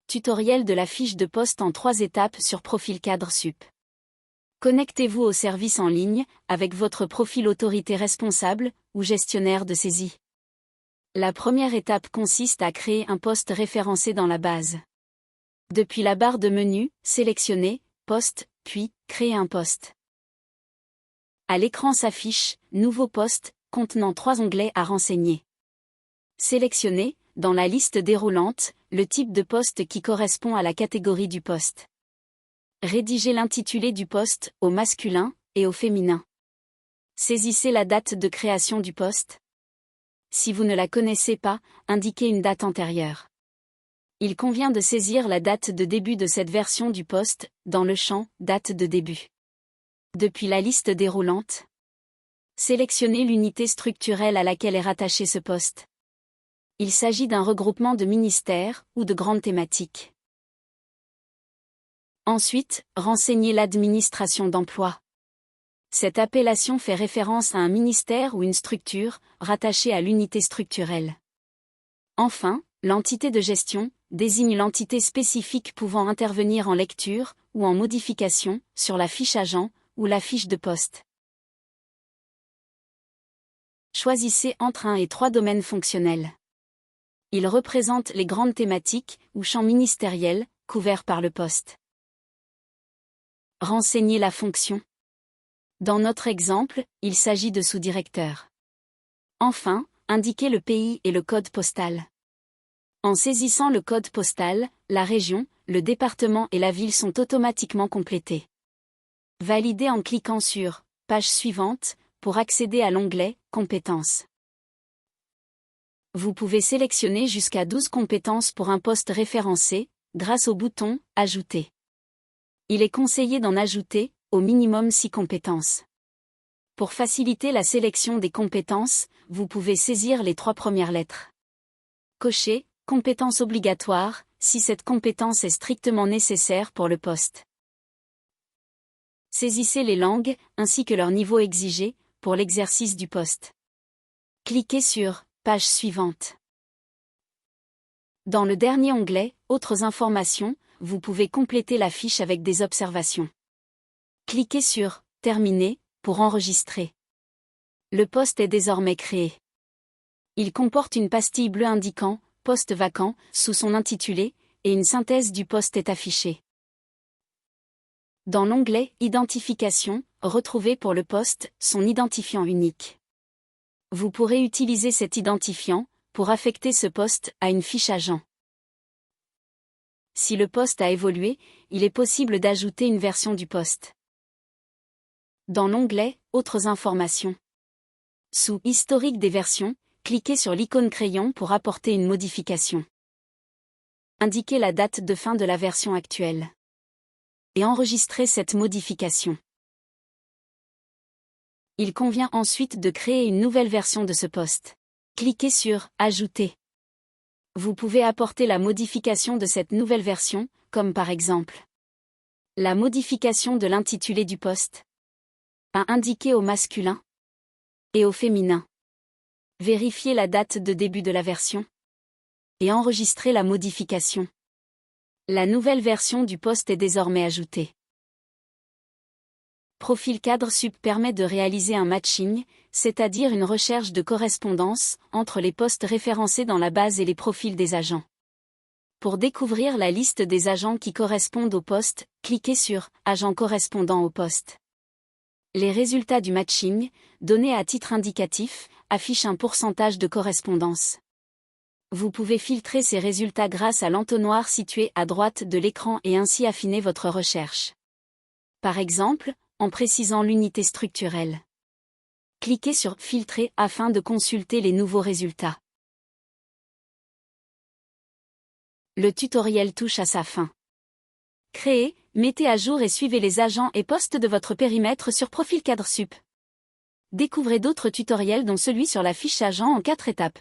Tutoriel de la fiche de poste en 3 étapes sur Profil Cadre Sup. Connectez-vous au service en ligne, avec votre profil autorité responsable, ou gestionnaire de saisie. La première étape consiste à créer un poste référencé dans la base. Depuis la barre de menu, sélectionnez « Poste », puis « Créer un poste ». À l'écran s'affiche « Nouveau poste » contenant 3 onglets à renseigner. Sélectionnez, dans la liste déroulante, le type de poste qui correspond à la catégorie du poste. Rédigez l'intitulé du poste, au masculin et au féminin. Saisissez la date de création du poste. Si vous ne la connaissez pas, indiquez une date antérieure. Il convient de saisir la date de début de cette version du poste, dans le champ « Date de début ». Depuis la liste déroulante, sélectionnez l'unité structurelle à laquelle est rattaché ce poste. Il s'agit d'un regroupement de ministères ou de grandes thématiques. Ensuite, renseignez l'administration d'emploi. Cette appellation fait référence à un ministère ou une structure, rattachée à l'unité structurelle. Enfin, l'entité de gestion désigne l'entité spécifique pouvant intervenir en lecture ou en modification sur la fiche agent ou la fiche de poste. Choisissez entre 1 et 3 domaines fonctionnels. Ils représentent les grandes thématiques ou champs ministériels couverts par le poste. Renseignez la fonction. Dans notre exemple, il s'agit de sous-directeur. Enfin, indiquez le pays et le code postal. En saisissant le code postal, la région, le département et la ville sont automatiquement complétés. Validez en cliquant sur « Page suivante » pour accéder à l'onglet « Compétences ». Vous pouvez sélectionner jusqu'à 12 compétences pour un poste référencé, grâce au bouton « Ajouter ». Il est conseillé d'en ajouter, au minimum 6 compétences. Pour faciliter la sélection des compétences, vous pouvez saisir les 3 premières lettres. Cochez « Compétence obligatoire » si cette compétence est strictement nécessaire pour le poste. Saisissez les langues, ainsi que leur niveau exigé, pour l'exercice du poste. Cliquez sur « Page suivante ». Dans le dernier onglet « Autres informations », vous pouvez compléter la fiche avec des observations. Cliquez sur « Terminer » pour enregistrer. Le poste est désormais créé. Il comporte une pastille bleue indiquant « Poste vacant » sous son intitulé, et une synthèse du poste est affichée. Dans l'onglet « Identification », retrouvez pour le poste son identifiant unique. Vous pourrez utiliser cet identifiant pour affecter ce poste à une fiche agent. Si le poste a évolué, il est possible d'ajouter une version du poste. Dans l'onglet « Autres informations », sous « Historique des versions », cliquez sur l'icône crayon pour apporter une modification. Indiquez la date de fin de la version actuelle. Et enregistrez cette modification. Il convient ensuite de créer une nouvelle version de ce poste. Cliquez sur « Ajouter ». Vous pouvez apporter la modification de cette nouvelle version, comme par exemple la modification de l'intitulé du poste, à indiquer au masculin et au féminin. Vérifiez la date de début de la version et enregistrez la modification. La nouvelle version du poste est désormais ajoutée. Profil Cadre Sup permet de réaliser un matching, c'est-à-dire une recherche de correspondance entre les postes référencés dans la base et les profils des agents. Pour découvrir la liste des agents qui correspondent au poste, cliquez sur « Agents correspondants au poste ». Les résultats du matching, donnés à titre indicatif, affichent un pourcentage de correspondance. Vous pouvez filtrer ces résultats grâce à l'entonnoir situé à droite de l'écran et ainsi affiner votre recherche. Par exemple, en précisant l'unité structurelle. Cliquez sur « Filtrer » afin de consulter les nouveaux résultats. Le tutoriel touche à sa fin. Créez, mettez à jour et suivez les agents et postes de votre périmètre sur Profil Cadre Sup. Découvrez d'autres tutoriels dont celui sur la fiche agent en 4 étapes.